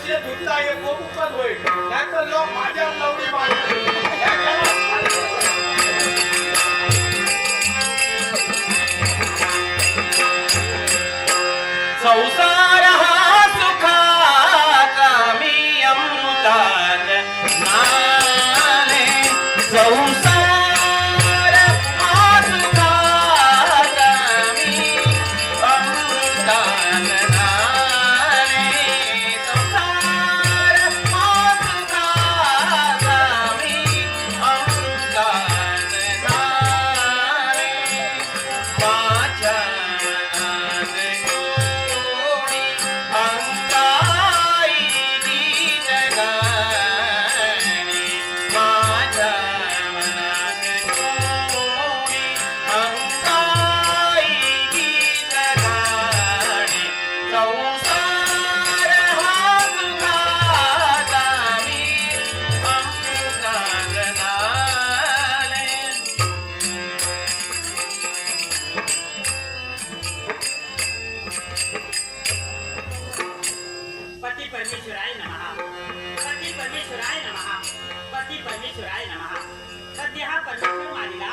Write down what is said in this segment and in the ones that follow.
वर्षीय धुतला हे कोपण होईल नाहीतर लोक माझ्या नवरी मारतील संसार हा सुखाचा मी अमृतात नाले संसार हा सुखाचा मी अमृतात नाले संसार हा सुखाचा मी अमृतात नाले माझ्या परमेश्वराय नमः पती परमेश्वराय नमः पती परमेश्वराय नमः सध्या हा परमेश्वर मानिला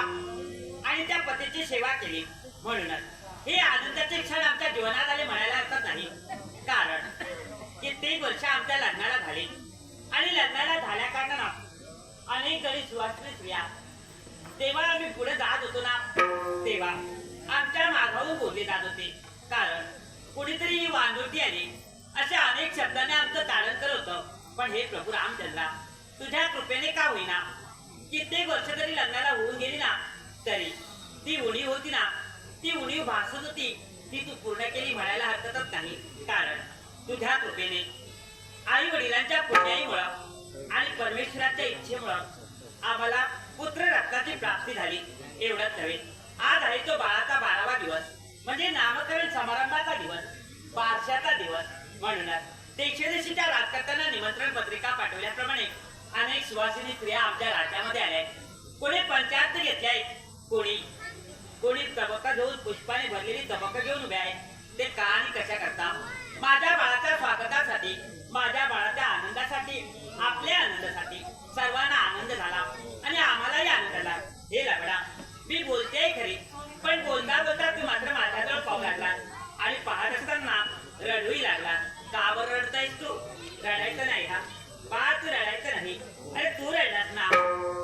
आणि त्या पतीची सेवा केली म्हणूनच हे आनंदाचे क्षण आमच्या जीवनात आले म्हणायला हरकत नाही कारण कित्येक वर्ष आमच्या लग्नाला झाली आणि लग्नाला झाल्या कारणानं अनेक जरी सुवासिनी स्त्रिया तेव्हा आम्ही पुढे जात होतो ना तेव्हा आमच्या मागावून बोलले जात होते कारण कुणीतरी ही वांदोटी आली अशा अनेक शब्दांनी आमचं तारण करत होतं पण हे प्रभू रामचंद्रा तुझ्या कृपेने का होईना कित्येक वर्ष जरी लग्नाला होऊन गेली ना तरी ती उणीव होती ना ती उणीव भासत होती ती तू पूर्ण केली म्हणायला हरकतच नाही कारण तुझ्या कृपेने आई वडिलांच्या पुण्याईमुळं आणि परमेश्वराच्या इच्छेमुळं आम्हाला पुत्र रत्नाची प्राप्ती झाली एवढंच नव्हे आज आहे तो बाळाचा 12वा दिवस म्हणजे नामकरण समारंभाचा दिवस बारशाचा दिवस म्हणूनच देशोदेशीच्या राजकर्त्यांना निमंत्रण पत्रिका पाठवल्याप्रमाणे अनेक सुवासिनी स्त्रिया आमच्या राज्यामध्ये आल्या कोणी पंचायत घेतल्या कोणी तबका घेऊन पुष्पाने भरलेली तबका घेऊन उभे आहेत ते का आणि कशा करता माझ्या बाळाच्या स्वागतासाठी माझ्या बाळाच्या आनंदासाठी आपल्या आनंदासाठी सर्वांना आनंद झाला आणि आम्हालाही आनंद झाला हे लागला मी बोलतेय खरी पण बोलता बोलता तू मात्र माझ्याजवळ पाहू लागला आणि पाहत असताना रडूही लागला का बरं रडतायस तू रडायचं नाही हा बा तू रडायचं नाही अरे तू रडलास ना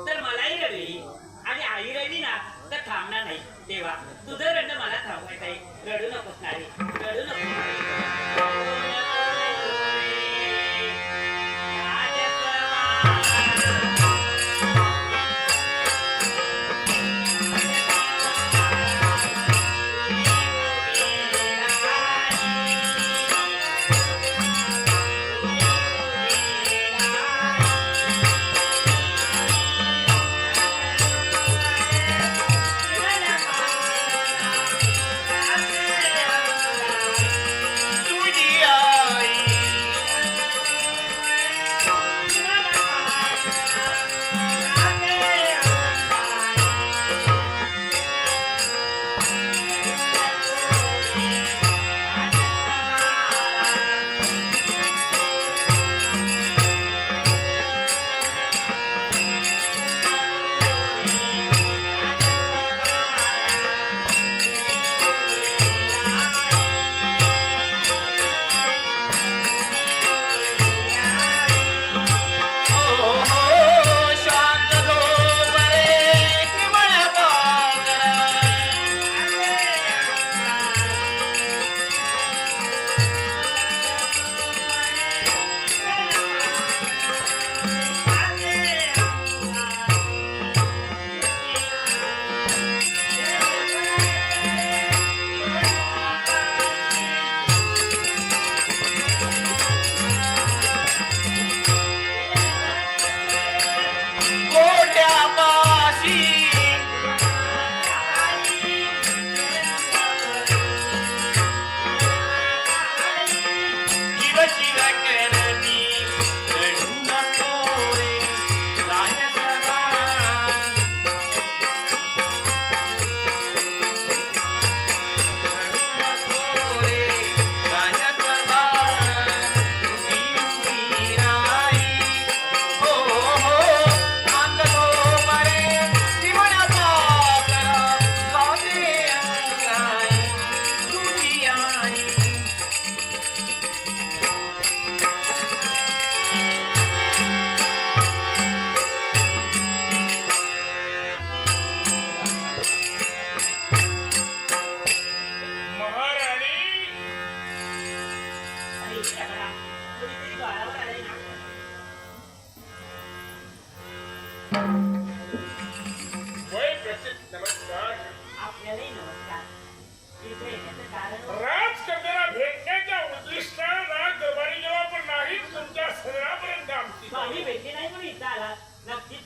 तर मलाही रडू येईल आणि आई रडली ना तर थांबणार नाही तेव्हा तुझं रडणं मला थांबवायचं आहे रडू नकोस नाही रडू नको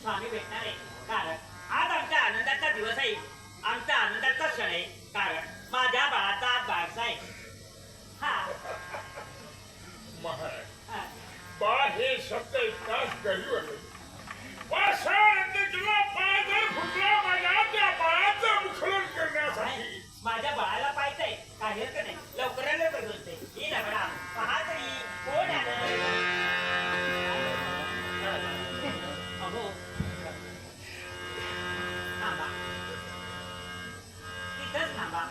स्वामी भेटणार आहे. कारण आज आमच्या आनंदाचा दिवस आहे, आमचा आनंदाचा क्षण आहे. कारण माझ्या बाळाचा आज बारसा आहे. हा महाराज हा. बाळ हे शब्द इतकाच गरीब आहे. पाषाणाने तुला पायदर फुटला माझ्या त्या बाळाचं मुखलन करण्यासाठी. माझ्या बाळाला पाहिजे काही हरकत नाही. लवकरात लवकर बोलते ही लबडा पहा तरी कोण आलं. अहो थांबा, तिथंच थांबा.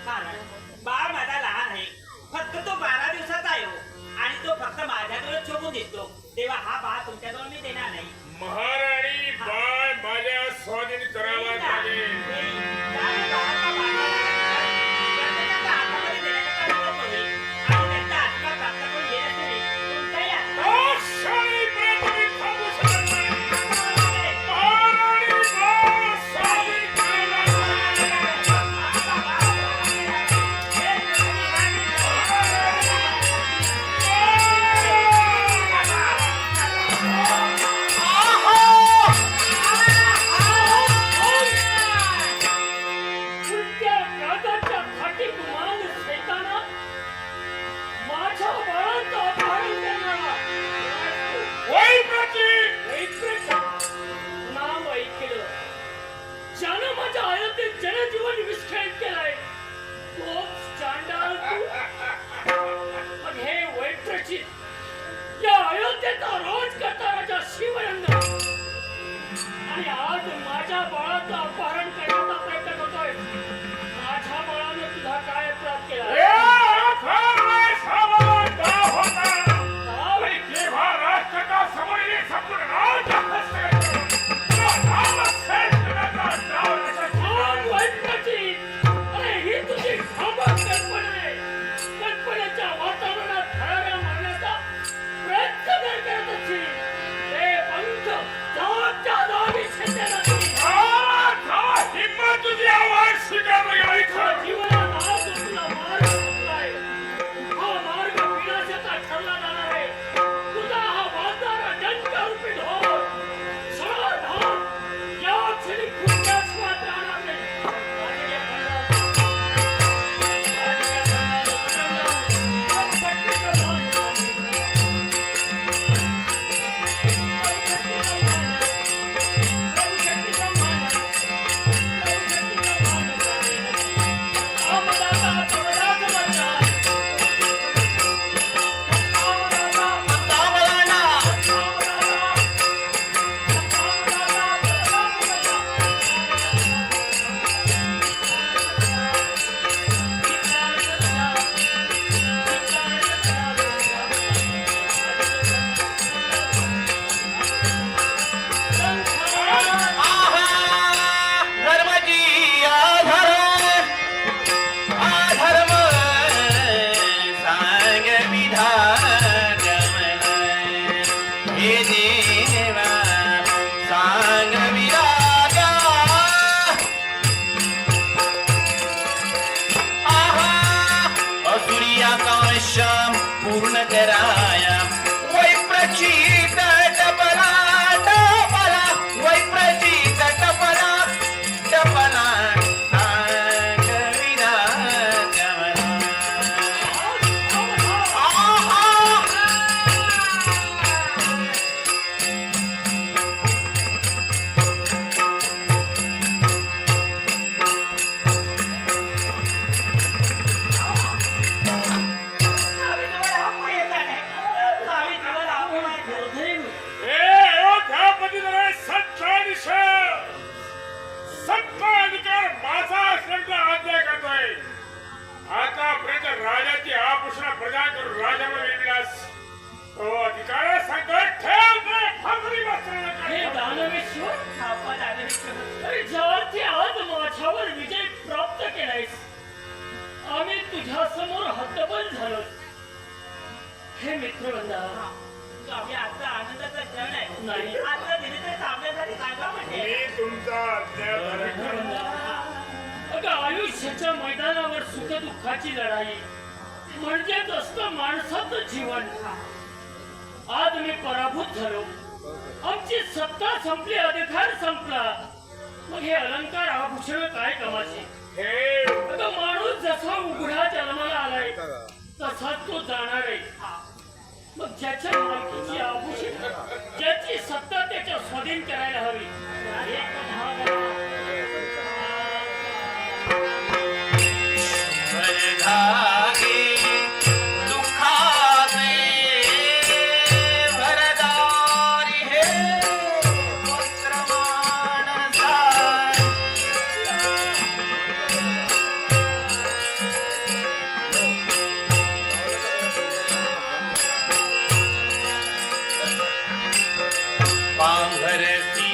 कारण बाळ माझा लहान आहे, फक्त तो 12 दिवसाचा आहे हो. आणि तो फक्त माझ्याजवळ शोभून दिसतो, तेव्हा हा बाळ तुमच्याजवळ मी देणार नाही. महाराणी बाळ माझ्या स्वाधीन करावा लागेल. शाही प्रयत्न थांबू शकत नाही. महाराणी बाळ स्वाधीन उलट्या व्याजाच्या खाटीत मान सैताना माझ्या बाळाचं अपहरण करणारा नाव ऐकलं, ज्यानं माझ्या अयोध्येत जनजीवन विस्कळीत केलंय तोच चांडाळ तू. पण हे वैप्रचित या अयोध्येचा रोज करता राजा शिवरंग आणि आज माझ्या बाळाचं अपहरण करण्याचा प्रयत्न करतोय. माझ्या बाळाने तुझा काय अपराध केला? अरे ही तुझी भाबड कल्पना आहे. कल्पनेच्या वातावरणात भराऱ्या मारण्याचा प्रयत्न जर करत असशील ते पंख जागच्या जागी छेदण्याला जीवनात आज तुला मार्ग सुचलाय. हा मार्ग विनाशाचा ठरला जाणार आहे. तुझा हा वाजणारा डंकारूपी ढोल सरळ धाव या क्षणी फुटण्याशिवाय राहणार नाही. पूर्ण कराया वैप्रचित टपला टपला वैप्रचित टपला टपला सांगविना जमला. आतापर्यंत राजाची आभूषण प्रदान करून राजाला वेगळास तो अधिकार संकट ठेवते फासरी हे दानवेश्वर अरे ज्यावरती आज माझ्यावर विजय प्राप्त केलायस आम्ही तुझ्या समोर हतबल झालो. हे मित्रवंदा स्वामी आजचा आनंदाचा क्षण आहे. नाही. आजचा दिवस थांबण्यासाठी सांगा म्हणजे मी तुमचा मित्रवंदा, अगं आयुष्याच्या मैदानावर सुखदुःखाची लढाई म्हणजेच असतं माणसाचं जीवन. आज मी पराभूत झालो आमची सत्ता संपली, अधिकार संपला, मग हे अलंकार आभूषण काय कामाची? हे आता माणूस जसा उघडा जन्माला आलाय तसाच तो जाणार आहे. मग ज्याच्या मालकीची आभूषण, ज्याची सत्ता त्याच्या स्वाधीन करायला हवी. वरदागी दुःखाचे वरदारी हे पुत्र मानसा. पांघरती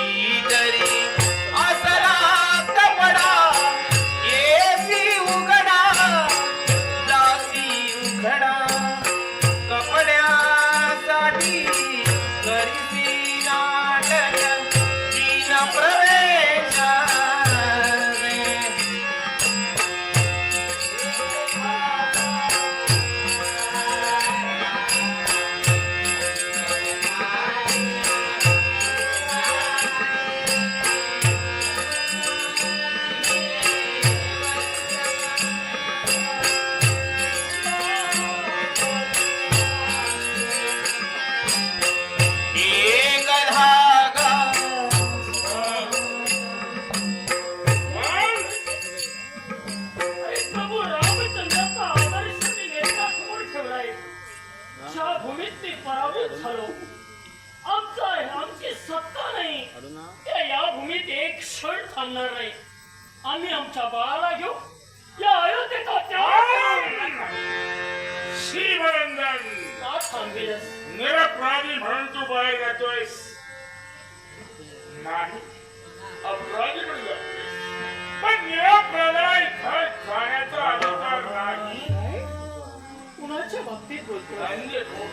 तरी असला कपडा, येसी उघडा जासी उघडा, कपड्यासाठी करीसी नाटक दीन प्रवेश. एक धागा अरे प्रभू रामचंद्राचा आदर्श मी नेत्यासमोर ठेवलाय. ज्या भूमीत मी पराभूत झालो, आमची सत्ता नाही, त्या या भूमीत एक क्षण थांबणार नाही. आम्ही आमच्या बाळाला घेऊ या अयोध्येचा त्याग. श्रीमनंदन का थांबेलस? निरपराधी म्हणून तू बाहेर जातोयस? नाही, अपराधी म्हणून जातोयस. पण निरपराधाला इथं जाण्याचा अधिकार नाही. कुणाच्या बाबतीत बोलतोय? म्हणजे कोण?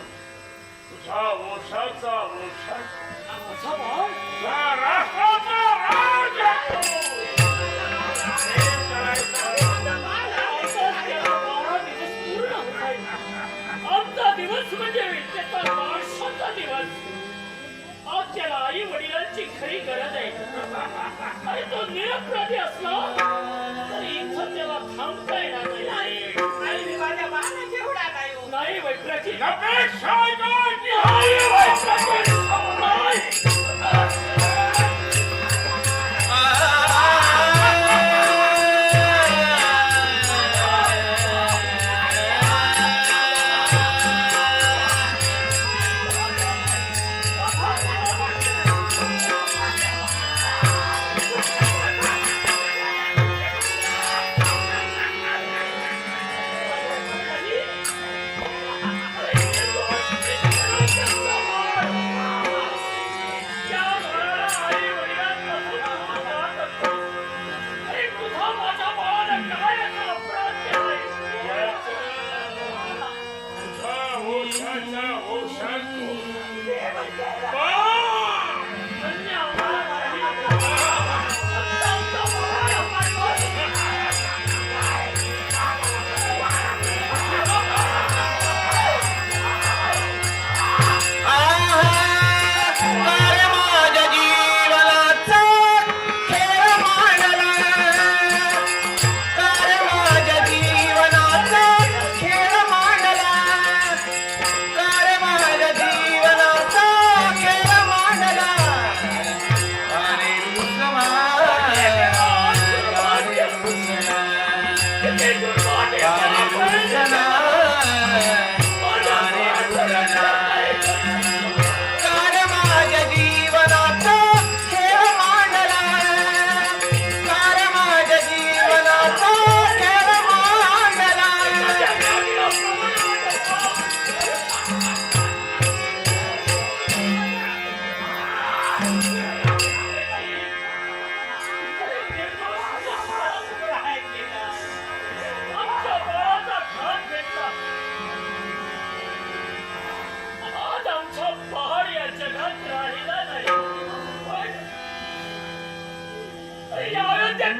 तुझा वंशाचा वंशज, माझा बाळ? या राष्ट्राचा राजा तो. हे करायचं. आमचा दिवस म्हणजे त्याचा बाळशाचा दिवस. आज त्याला आई वडिलांची खरी गरज आहे. आणि तो निरपराधी असला तरी इथं त्याला थांबता येणार नाही. आणि मी माझ्या बाळाला जेवढा नाही हो. नाही वैप्रची अपेक्षा नाही, वैशाली नाही.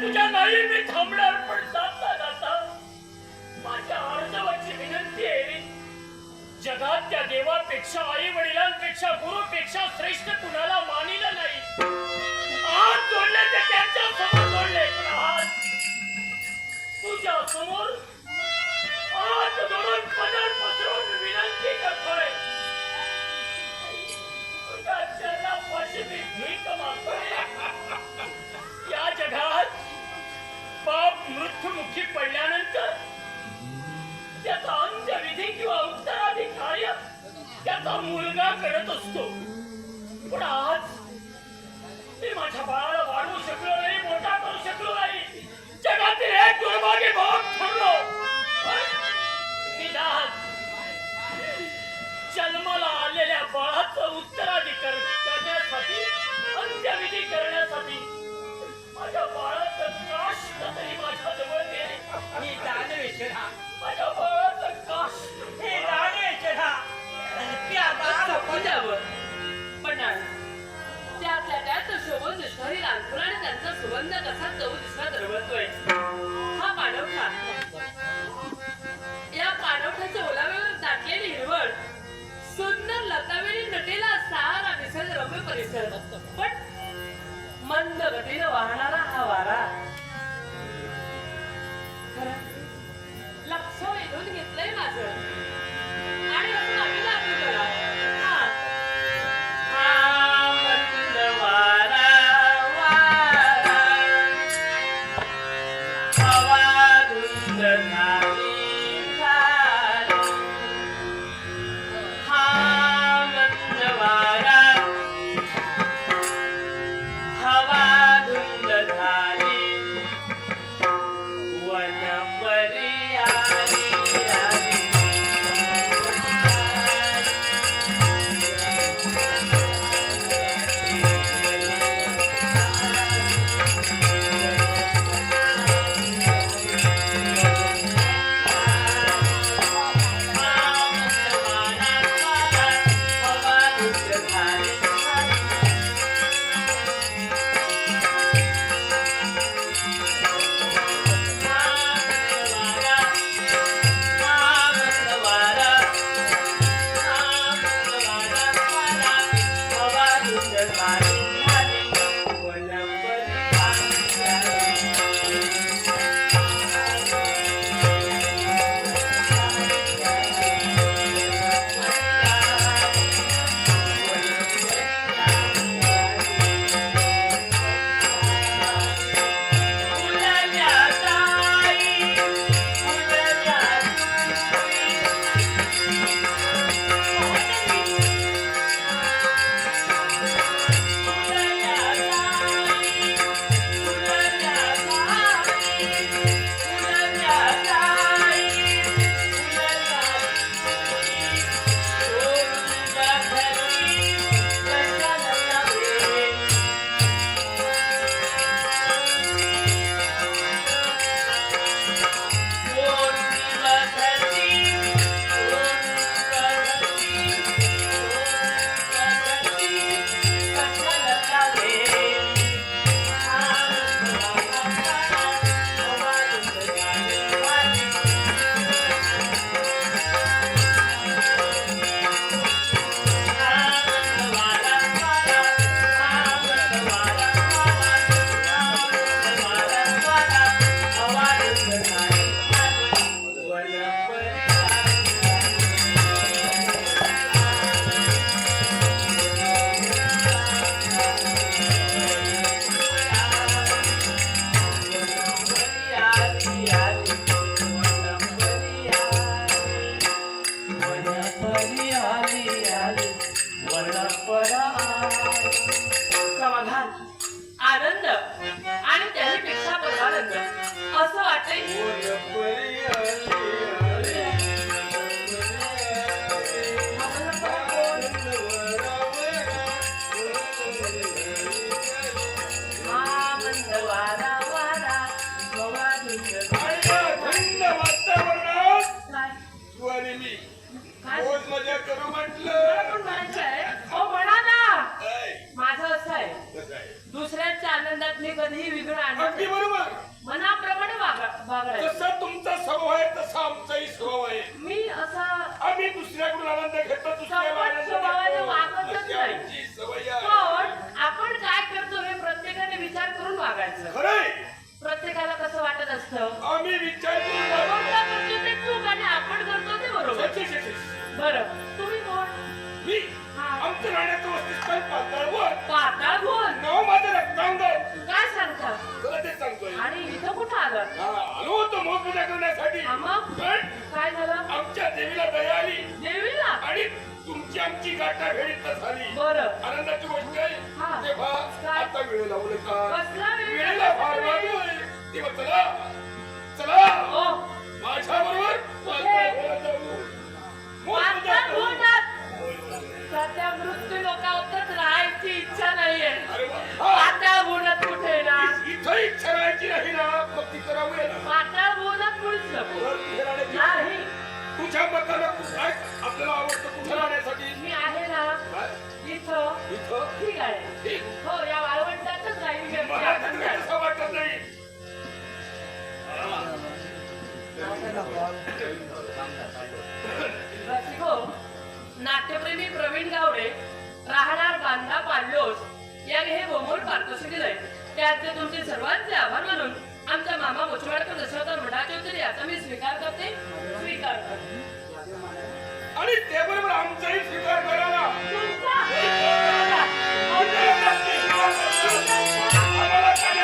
तुझ्या नाही मी थांबणार, पण जाता जाता माझ्या अर्धवटची विनंती आहे. जगात त्या देवापेक्षा, आई वडिलांपेक्षा, गुरुपेक्षा श्रेष्ठ तुला त्याचा मुलगा करत असतो. पण आज मी माझ्या बाळाला वाढवू शकलो नाही, मोठा करू शकलो नाही. जगातील एक दुर्भागी भाग ठरलो. निदान जन्माला आलेल्या बाळाचं उत्तराधिकार करण्यासाठी, अंत्यविधी करण्यासाठी माझ्या बाळाचं काष्ट तरी माझ्या जवळ दे. ही दानवेश्वरा, माझ्या बाळाचं काष्ट हे दानवेश्वरा, त्या बाळाला द्यावं. पण नाही, त्यातल्या त्यात शोभून दिसणारी रांगोळी आणि त्यांचा सुगंध कसा चव दिसला दरवळतोय. हा पाणवठा, या पाणवठ्याच्या ओलाव्यावर दाटलेली हिरवळ, सुंदर लतावेली नटेला सारा दिसेल रम्य परिसर. पण मंद गतीने वाहणारा हा वारा लक्ष वेधून घेतलंय माझं. आणि असं आम्ही लागू करा. हा मंद वारा वारा, हवा धुंद झाली झाली. हा मंद वारा, हवा धुंद झाली. वनपरी आली आली. समाधान, आनंद आणि त्यापेक्षा परमानंद असं मजा करू म्हटलं. माझं असं आहे, दुसऱ्याच्या आनंदात मी कधीही विघ्न आणत अगदी बरोबर. मनाप्रमाणे वागायचं. जसा तुमचा स्वभाव आहे तसा आमचाही स्वभाव आहे. मी असा आम्ही दुसऱ्याकडून आनंद घेतो, स्वभावाने वागतच नाही. आमची सवय आहे. पण आपण काय करतो हे प्रत्येकाने विचार करून वागायचं. खरंय, प्रत्येकाला कसं वाटत असतं, आम्ही विचार करून आपण वागतो. काय करतो ते चूक आणि आपण करतो ते बरोबर. छे, छे, छे, छे. बरं, तुम्ही कोण? मी हा. आमचं राहण्याचं वस्तीस्थळ पाताळवर. पाताळ कोण? नाव माझं रक्तांगर. काय सांगता? खरं ते सांगतोय. आणि इथं कुठं आलं? आलो होतो मोजपूजा करण्यासाठी. मग पण काय झालं? आमच्या देवीला दया आली देवीला? आणि तुमची आमची गाठा भेट झाली. बरं. आनंदाची गोष्ट हा. आहे. तेव्हा काय? आता वेळ लावलं का? कसला वेळ? वेळेला फार वाजलोय. तेव्हा चला चला ओ, माझ्या बरोबर जाऊ. आता बोलतात. सध्या मृत्यू लोकांतच राहायची इच्छा नाहीये. अरे वा. आता बोलत कुठे ना इथं इच्छा राहायची नाही ना, मग ती करावी ना. आता बोलत कुठेच नको. वर कुठे राहण्याची? नाही, तुझ्या मतानं काय आपल्याला आवडतं कुठे राहण्यासाठी? मी आहे ना काय? इथं. इथं? ठीक आहे. ठीक. हो, या वाळवंटातच राहील. मला तर काही असं वाटत नाही. रसिको, नाट्यप्रेमी प्रवीण गावडे राहणार बांधा पाडलोस याने हे बोंबोल पारितोषिक दिलंय. त्याचे तुमचे सर्वांचे आभार मानून आमच्या मामा मोचवाडकर दशरथ मठाचे उत्तर याचा मी स्वीकार करते. आणि त्याबरोबर आमचाही स्वीकार करा ना. आम्हाला काय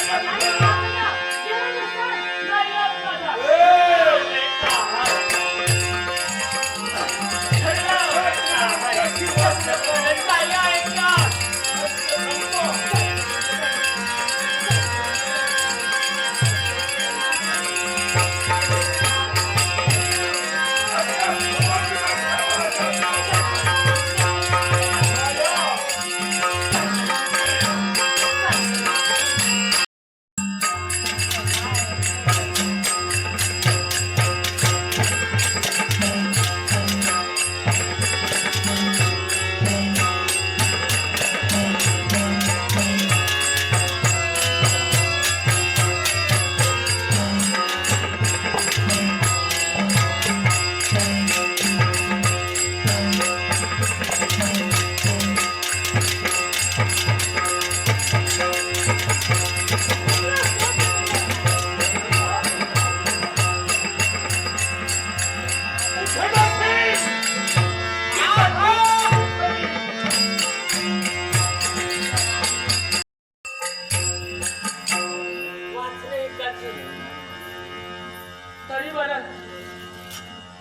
तरी बरं.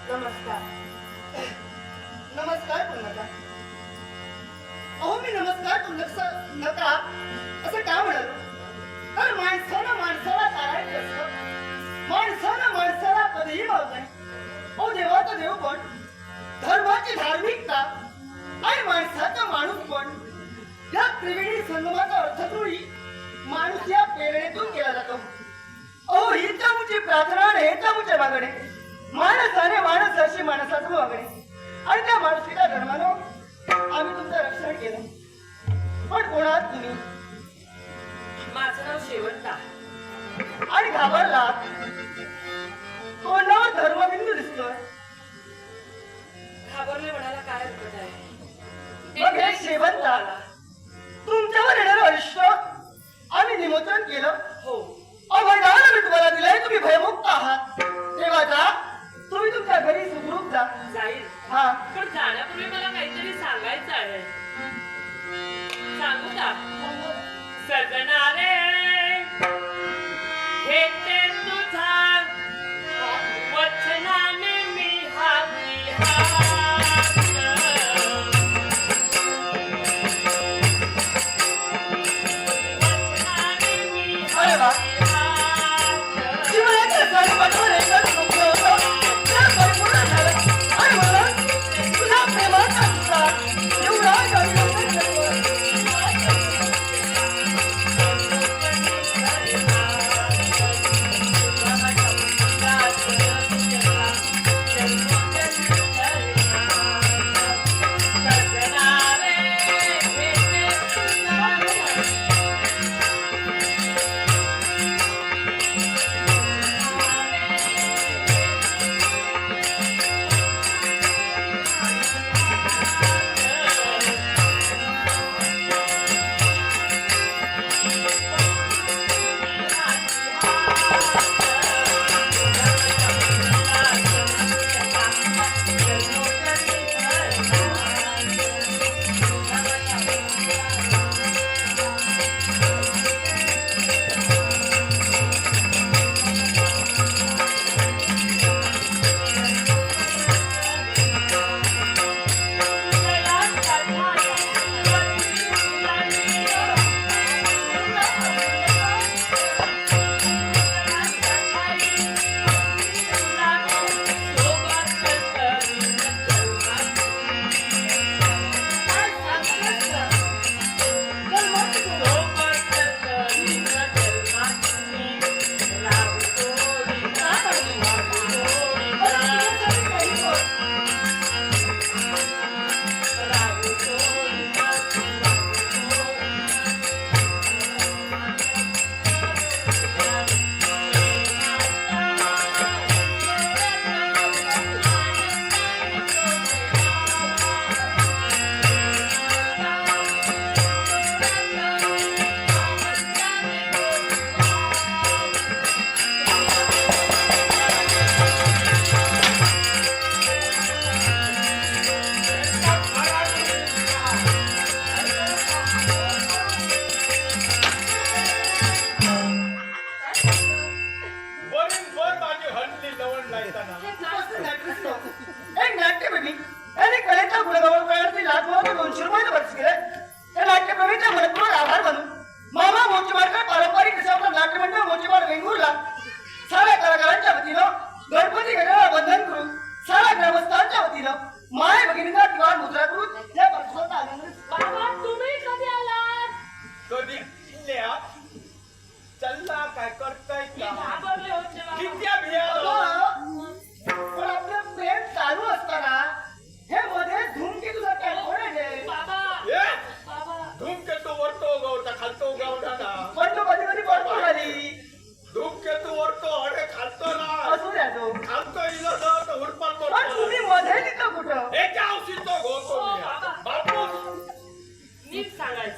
नमस्कार. नमस्कार पण नका. अहो मी नमस्कार तू नका असं का म्हणालो? तर माणसानं माणसाला तारायचं असतं. माणसानं माणसाला कधीही मारत नाही. अहो देवाचा देव पण, धर्माची धार्मिकता आणि माणसाचा माणूस पण, या त्रिवेणी संगमाचा अर्थत्रुळी माणूस या प्रेरणेतून केला जातो. अहो हीच मुची प्रार्थना आणि हेच मुचे मागणे. माणसाने माणसाशी माणसाचं वागणे आणि त्या माणुसकीच्या धर्मानं आम्ही तुमचं रक्षण केलं. पण कोणात तुम्ही? माझं नाव शेवंता. आणि घाबरला. तोंडावर धर्मबिंदू दिसतोय. घाबरले म्हणायला काय हरकत आहे? मग हे शेवंता तुमच्यावर येणारं आयुष्य आम्ही निमंत्रण केलं. हो, अभंडार मी तुम्हाला दिलंय. तुम्ही भयमुक्त आहात. तेव्हा जा, तुम्ही तुमच्या घरी सुखरूप जा. जाईल. हा, पण जाण्यापूर्वी मला काहीतरी सांगायचं आहे. सांगू का? सजना रे, हे ते तुझा वचनाने मी हाती हात. वचनाने मी अरे वा. हाती हात. जीवनाच्या सर्वत्र एकच दुःख होतं. ते परिपूर्ण झालं. आणि म्हणून तुझ्या प्रेमाचा तुझा युवराज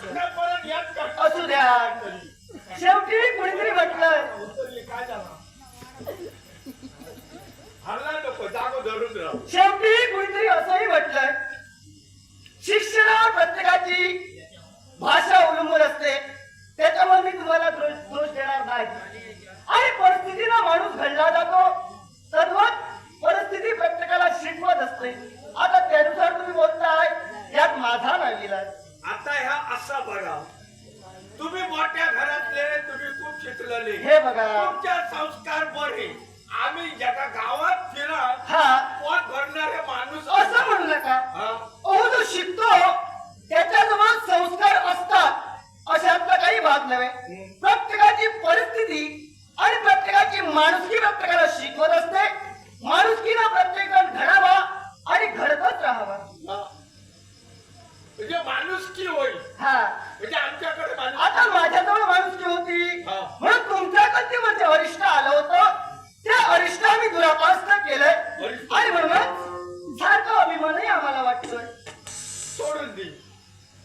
असं नाही, परत याद कर. असू द्या. शेवटी कुणीतरी म्हटलं उतरली, काय झालं? हल्ला नको, जागो धरून राह. शेवटी कुणीतरी असंही म्हटलंय शिक्षणावर प्रत्येकाची भाषा अवलंबून असते. त्याच्यामुळे मी तुम्हाला दोष देणार नाही. आणि परिस्थितीला माणूस घडला जातो. तद्वत परिस्थिती प्रत्येकाला शिकवत असते. आता त्यानुसार तुम्ही बोलताय यात माझा नाविलाज. आता ह्या असा बघा, तुम्ही मोठ्या घरातले, तुम्ही खूप शिकलेले, हे बघा. तुमच्या संस्कार बरे. आम्ही ज्याच्या गावात फिरा हा पोट भरणारे माणूस असं म्हणू नका. हा. अहो जो शिकतो त्याच्याजवळ संस्कार असतात अशातला काही भाग नव्हे. प्रत्येकाची परिस्थिती आणि प्रत्येकाची माणुसकी प्रत्येकाला शिकवत असते. माणुसकीला प्रत्येकाला घडावा आणि घडतच राहावा. हा. म्हणजे माणुसकी होईल. हा म्हणजे आमच्याकडे माणूस आता माझ्याजवळ माणुसकी होती हा. म्हणून तुमच्या कधीमध्ये अरिष्ट आलं होतं. त्या अरिष्ट आम्ही दुरापास्त केलंय अरिष्ट. आणि म्हणूनच सारखा अभिमानही आम्हाला वाटतोय. सोडून दे.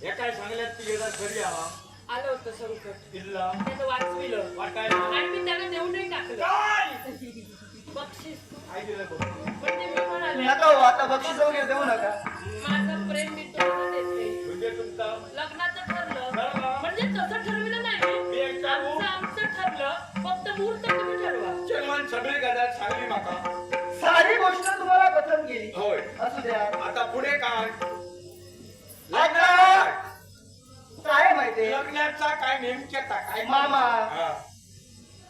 हे काय सांगल्यात ती गेला घरी आवा आलं होतं संकट किल्ला त्याचं वाचविलं वाटायला आणि मी त्यांना देऊनही टाकलं काय बक्षीस. काय दिलं बघ. म्हणजे मी म्हणाले नका हो, आता बक्षीस वगैरे देऊ नका. माझं प्रेम मी तुम्हाला देते. म्हणजे तुमचा लग्नाचं ठरलं ठरलं. म्हणजे तसं ठरविलं नाही मी एकटा आमचं आमचं ठरलं. फक्त मुहूर्त तुम्ही ठरवा. चेअरमन सगळी गदार सांगली माका. सारी गोष्ट तुम्हाला कथन केली. होय. असू द्या. आता पुढे काय आता काय माहितीये लग्नाचा काय नेमक्या काय मामा. हा.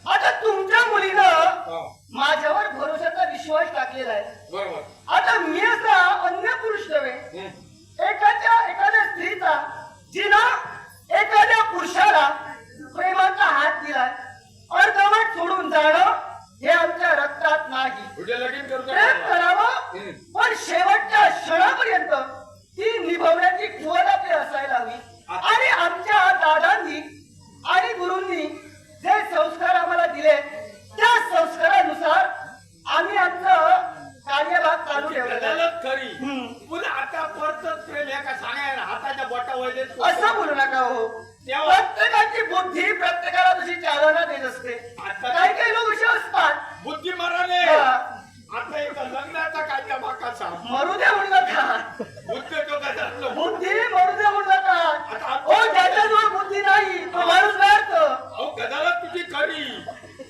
आता तुमच्या मुलीनं हा. माझ्यावर भरोशाचा विश्वास टाकलेला आहे. बरोबर. आता मी असा अन्य पुरुष नव्हे. हम्म. एखाद्या स्त्रीचा जिनं एखाद्या पुरुषाला प्रेमाचा हात दिलाय अर्धवट सोडून जाणं हे आमच्या रक्तात नाही. उद्या लगीन करू प्रेम का? करावं पण शेवटच्या क्षणापर्यंत ती निभवण्याची कुवत आपली असायला हवी. आणि आमच्या दादांनी आणि गुरूंनी जे संस्कार आम्हाला दिले त्या संस्कारानुसार आम्ही आमचं कार्यभाग चालू ठेवलेला आहे. गदालत खरी. हम्म. पुन्हा आता परतच प्रेम एका सांगायला हाताच्या बोटावर असं बोलू नका हो. तेव्हा- प्रत्येकाची बुद्धी प्रत्येकाला तशी चालना देत असते. आता- काही काही लोक असे असतात बुद्धी माराने हा. आता एक लग्नाचा काय त्या बाकाचा मरू द्या म्हणू नका. बुद्धी तो गदाल बुद्धी मरू द्या म्हणू नका. हो ज्याच्याजवळ बुद्धी नाही तो माणूस व्यर्थ. अहो गदालत तुझी खरी.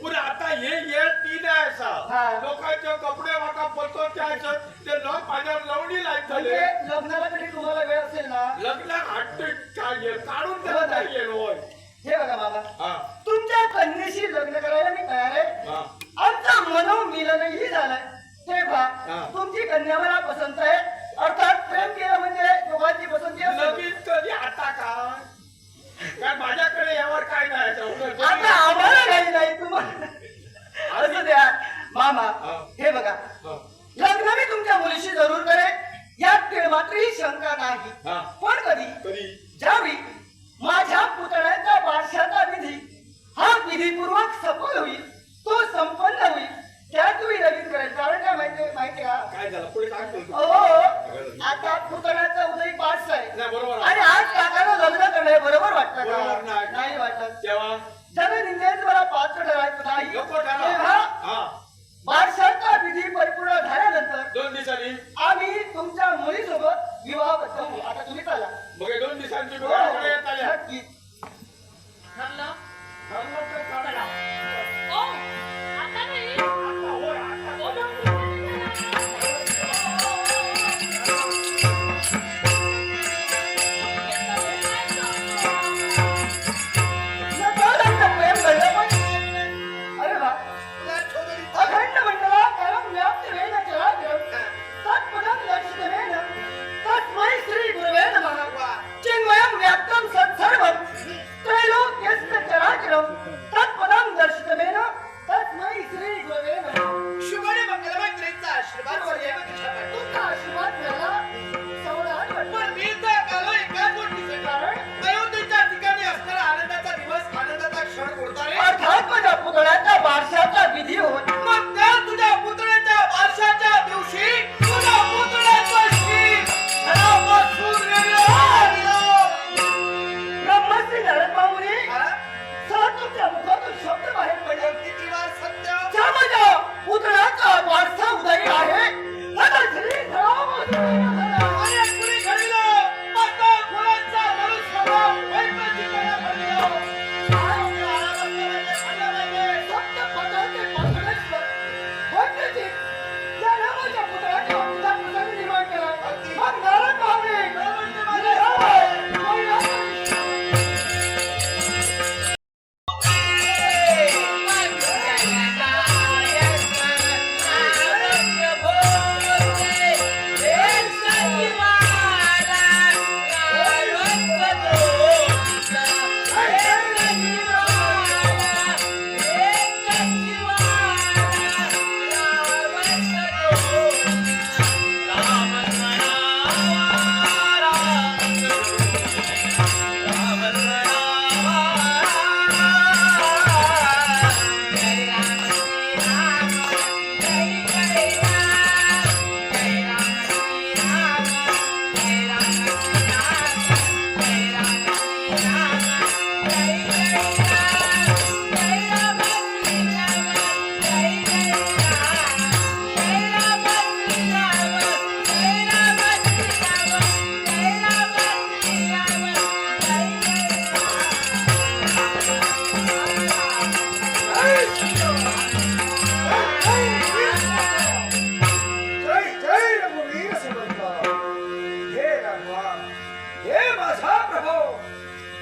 पुन्हा आता हे येळ ती नाही हा. असा लोकांचे कपडे वाका पडतो त्याचं ते लोक माझ्यावर लवणी लायत म्हणजे झाले. लग्नाला कधी तुम्हाला वेळ असेल ना लग्न हट्ट काय येईल काढून त्याला नाही येईल होय. हे बघा बाबा हा. तुमच्या कन्येशी लग्न करायला मी तयार आहे. हा. आमचं मनोमिलनही झालंय. तेव्हा हा. तुमची कन्या मला पसंत आहे. अर्थात प्रेम केलं म्हणजे दोघांची पसंती असेल. लगीन कधी आता काय माझ्याकडे यावर काय नाही आता आम्हाला काही नाही तुम्हाला असं द्या मामा. हा. हे बघा लग्न मी तुमच्या मुलीशी जरूर करेन यात मात्रही शंका नाही. हा. पण कधी कधी ज्यावेळी माझ्या पुतळ्याच्या बारशाचा विधी हा विधीपूर्वक सफल होईल तो संपन्न होईल त्याच वेळी लगीन करेल. कारण काय माहिती का काय झालं पुढे काय बोलतो? अहो आता पुतळ्याचा उदय पाच आहे नाही बरोबर आणि आहे. आज काकाला लग्न करणं बरोबर वाटतं बरोबर का? नाही. नाही वाटत. तेव्हा जरा निंदेच मला पात्र ठरायचं नाही. नको ठरा. तेव्हा हा. बारशाचा विधी परिपूर्ण झाल्यानंतर 2 दिवसांनी आम्ही तुमच्या मुलीसोबत विवाहबद्ध होऊ. आता तुम्ही चला. मग हे 2 दिवसांची हो, वेळ येत आल्या. नक्कीच. ठरलं? ठरलं तर काढा. ओ, आता नाही. आता होय, आता ओ, होय. नकळत प्रेम घडलं पण. अरे वा. अखंड मंडला करम व्याप्त वेद चराचरम. तत्पदं दर्शितवेन तस्मै श्री गुरवे नमः. चिन्मयं व्याप्त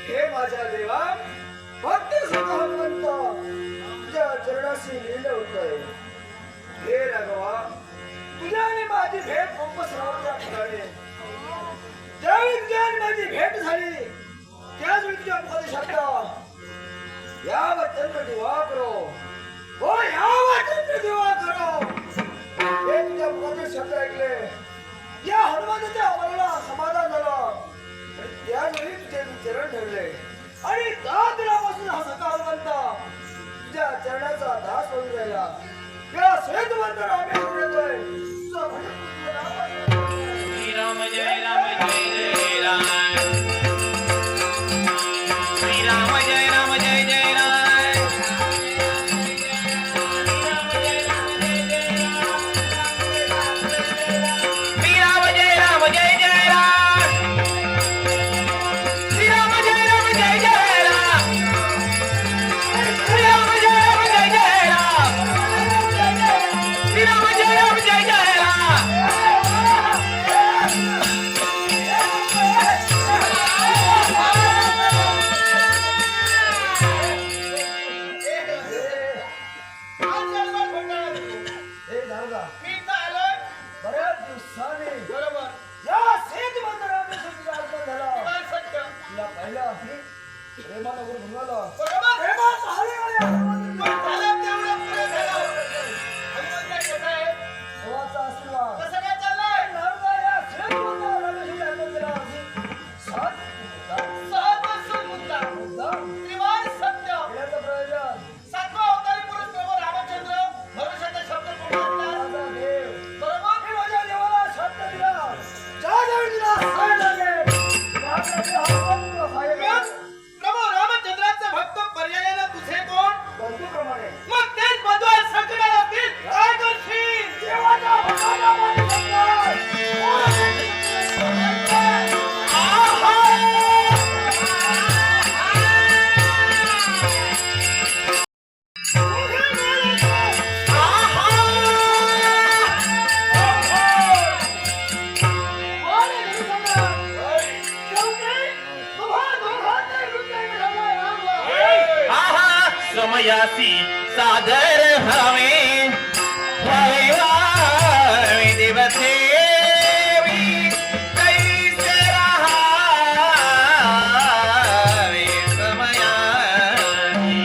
हे माझ्या देवा भक्त सुख हनुमंत तुझ्या चरणाशी लीन होतोय. हे राघवा तुझ्या आणि माझी भेट पंप सरोवराच्या ठिकाणी ज्यावेळी तुझ्या आणि माझी भेट झाली त्याचवेळी तुझ्या मुखातील शब्द यावं दिवा करो हो यावं दिवा करो हे तुझ्या मुखातील शब्द ऐकले या हनुमानाच्या अमराला समाधान झालं आणि त्याचवेळी तुझे चरण ठरले आणि का दिनापासून हा सखा हनुमंत तुझ्या चरणाचा दास होऊन राहिला. या श्वेतवंत रामेश्वर येतोय तुझा भजन श्री राम जय राम जय जय राम. श्री राम जय राम जय जय राम. श्री राम जय राम जय जय राम. श्री राम जय राम जय जय राम. श्री राम जय राम जय जय राम. श्री राम जय राम जय जय राम. हे दादा बऱ्याच दिवसाने बरोबर या श्वेतवंत रामेश्वरचा आगमन झाला. तुला पाहिलं प्रेमानं वर भुंगाला प्रेमात हळूहळू देवाचा आशीर्वाद नारदा या श्वेतवंत रामेश्वरच्या आगमन झाला. मुद्दा येण्याचं प्रयोजन माझा देव मी माझ्या देवाला शब्द दिला ज्या ज्यावेळी तुला सहाय्य लागेल माझा देव हनुमान तुला सहाय्य करेल. प्रभू रामचंद्राचे भक्त पर्यायाने तुझे कोण? बंधूप्रमाणे मग तेच बंधू आज संकटाला असतील. काय करशील? देवाच्या भक्ताला माझी समयासी सादर हवे हवे हवे देवसेवी कैसे रहावे. समयासी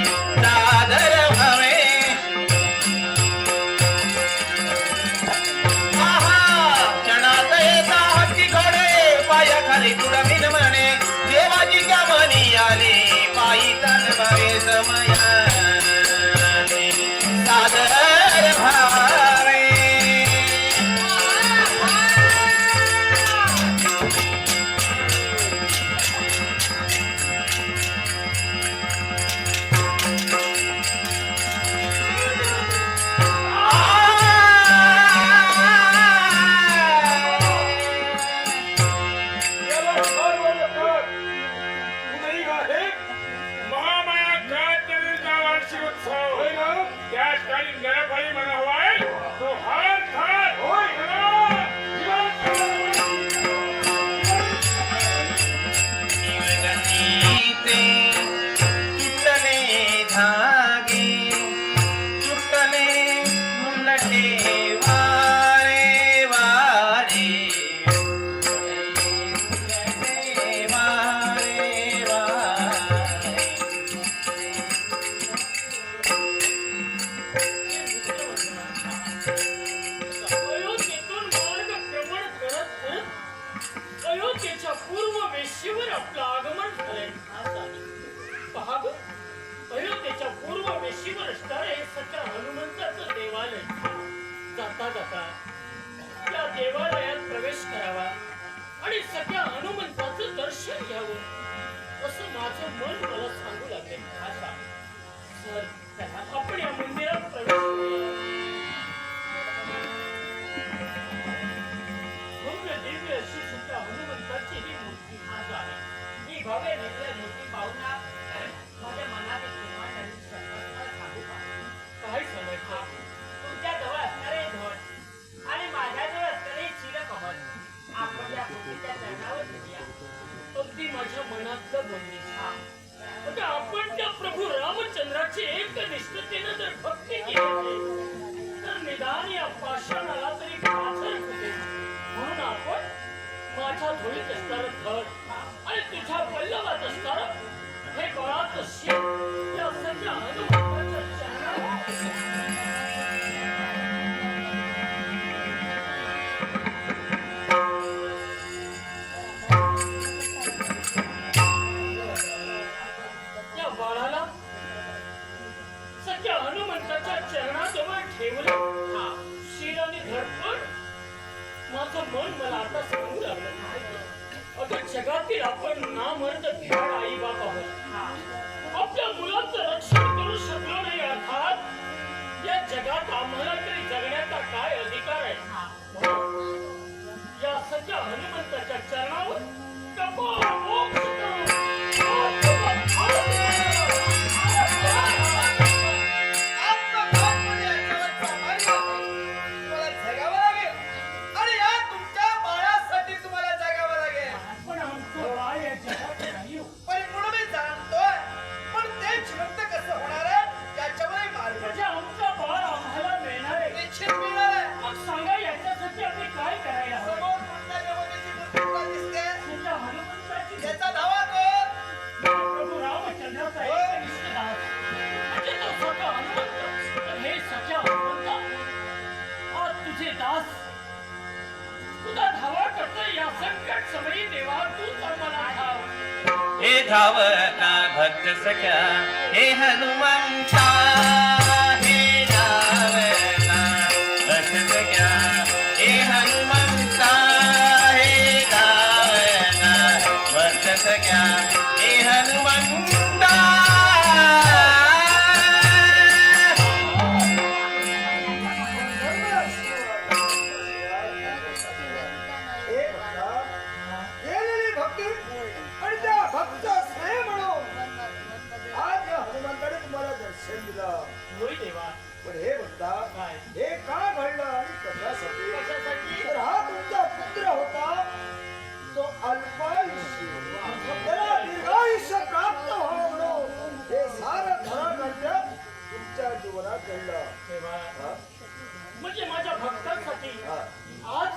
सादर हवे क्षणात येता हत्ती घोडे पायाखाली तुडवीन म्हणे देवाची गमनी आली पायी चालवावे. समया सादर भावे महामाया गायत्रीचा वार्षिक उत्सव त्या ठिकाणी नरबळी म्हणावाय तो हार थार होय तुटले धागे तुटले मुलटे वारे वारे वारे वारे. अयोध्येतून मार्गक्रमण करत करत अयोध्येच्या पूर्व वेशीवर आपलं आगमन झालंय. पहा गं, अयोध्येच्या पूर्व वेशीवर असणारे सख्या हनुमंताचं देवालय. जाता जाता या देवालयात प्रवेश करावा आणि सख्या हनुमंताचं दर्शन घ्यावं असं माझं मन मला सांगू लागेल. सर आपण या मंदिरात प्रवेश करूया. भव्य दिव्य अशी सुद्धा हनुमंताची ही मूर्ती आज आहे. ही भव्य दिव्य मूर्ती पाहून ना माझ्या मनात एक निर्माण झालेली शंका तुम्हाला सांगू का? काय सांगायचं? तुमच्या जवळ असणारे ध्वज आणि माझ्याजवळ असणारे चिरकमल आपण या मूर्तीच्या चरणावर ठेवूया. अगदी माझ्या मनातलं बोलणे. जगातील आपण नामर्द भ्याड आई बाप आहोत. आपल्या मुलाचं रक्षण करू शकलो नाही अर्थात या जगात आम्हाला तरी जगण्याचा काय अधिकार आहे. या सच्चा हनुमंताच्या चरणावर कपाळ मोक्ष करू. आत्मघात म्हणजे याच्यावरचा मार्ग. तुम्हाला जगावं लागेल आणि या तुमच्या बाळासाठी तुम्हाला जगावं लागेल. पण आमचं बाळ या जगात नाही हो. परिपूर्ण मी जाणतोय, पण ते जिवंत कसं होणार आहे याच्यावरही मार्ग म्हणजे आमचं बाळ आम्हाला मिळणार आहे. निश्चित मिळणार आहे. मग सांगा याच्यासाठी आम्ही काय करायला हवं. समोर कोणत्या देवतेची मूर्ती तुम्हाला दिसते? तुमच्या हनुमंताची याचा धावा कोण? प्रभू रामचंद्राचा एकनिष्ठ दास. म्हणजे तो स्वतः हनुमंत. तर हे सख्या हनुमंता, आज तुझे दास तुझा धावा करतोय या संकट समयी देवा तूच आम्हाला धाव. हे धावता भक्त सख्या हे हनुमंता हे धावता भक्त सख्या हे हनुमंता हे धावता भक्त सख्या हे हनुमंता. हे भक्ता, गेलेली भक्ती आणि त्या भक्त स्नेह म्हणून आज या हनुमंताने तुम्हाला दर्शन दिलं. होय देवा. पण हे भक्ता, काय? हे का घडलं आणि कशासाठी? कशासाठी? तर हा तुमचा पुत्र होता तो अल्पायुष्य, त्याला दीर्घायुष्य प्राप्त व्हावं म्हणून हे सारं खरं घडलं तुमच्या जीवनात घडलं. देवा, हा? म्हणजे माझ्या भक्तांसाठी हा. आज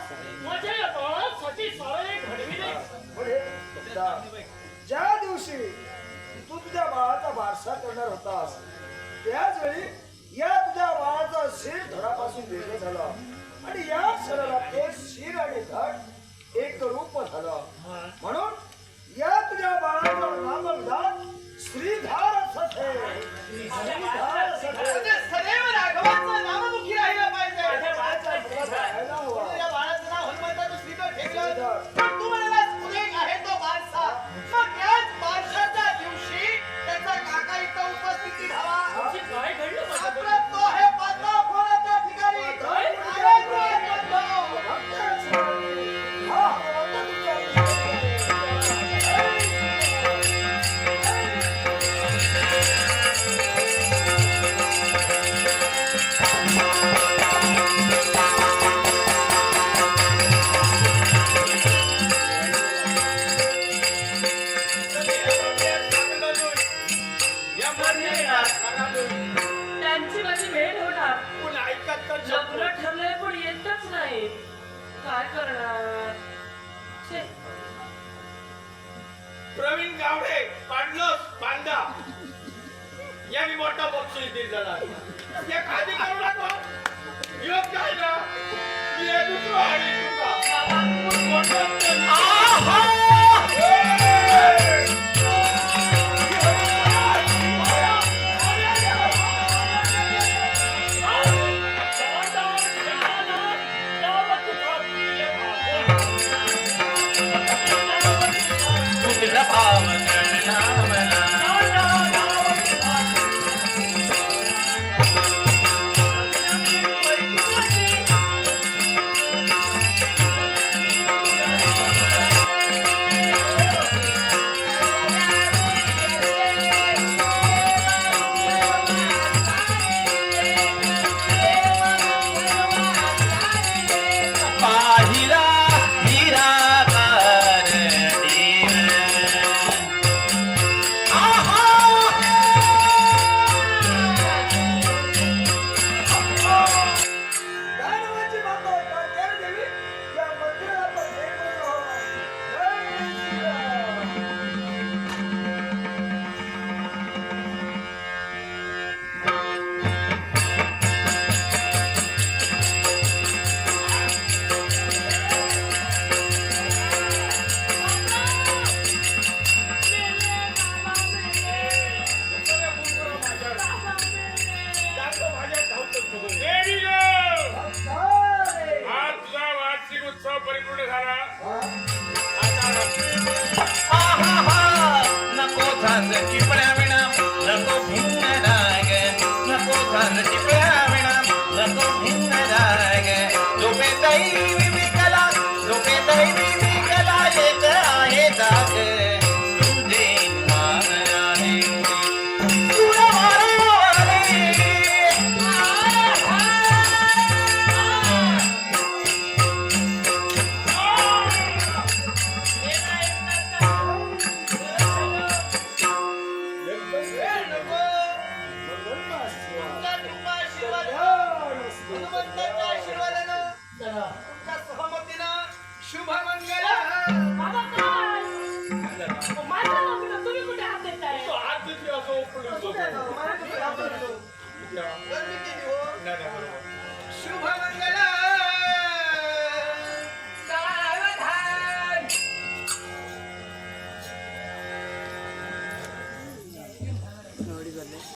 माझ्या या बाळासाठी सारं हे घडविले. पण हे भक्ता, ज्या दिवशी तू तुझ्या बाळाचा बारसा करणार होतास त्याच वेळी या तुझ्या बाळाचा शिर धडापासून वेगळं झालं आणि या क्षणाला ते शिर आणि धड एक रूप झालं. म्हणून या तुझ्या बाळाचं नामविधान श्रीधार सखे. श्रीधार सखे. सदैव राघवाचं नाममुखी राहिलं पाहिजे. राहायला हवं. या बाळाचं नाव हनुमंताचं श्रीधर ठेवलं. पण तू म्हणालास उल्लेख आहे तो बारसा. मग याच बारशाच्या दिवशी त्याचा काका इथं उपस्थिती हवा. म्हणजे काय घडलं माझ्या आपला तो आहे पाता खोलाच्या ठिकाणी. काय? आहे तो आहे बंधू. हा, आता तुमच्या त्यांची माझी भेट होणार. लग्न ठरलंय पण येतच नाही. काय करणार. छे. प्रवीण गावडे पाडलोस बांधा यांनी मोठा बक्षीस दिला. या खादी करू नको. योग्य आहे ना. मी हे दुसरं आणि तुझा मोठं तुझला भाव कळला मला. माझ की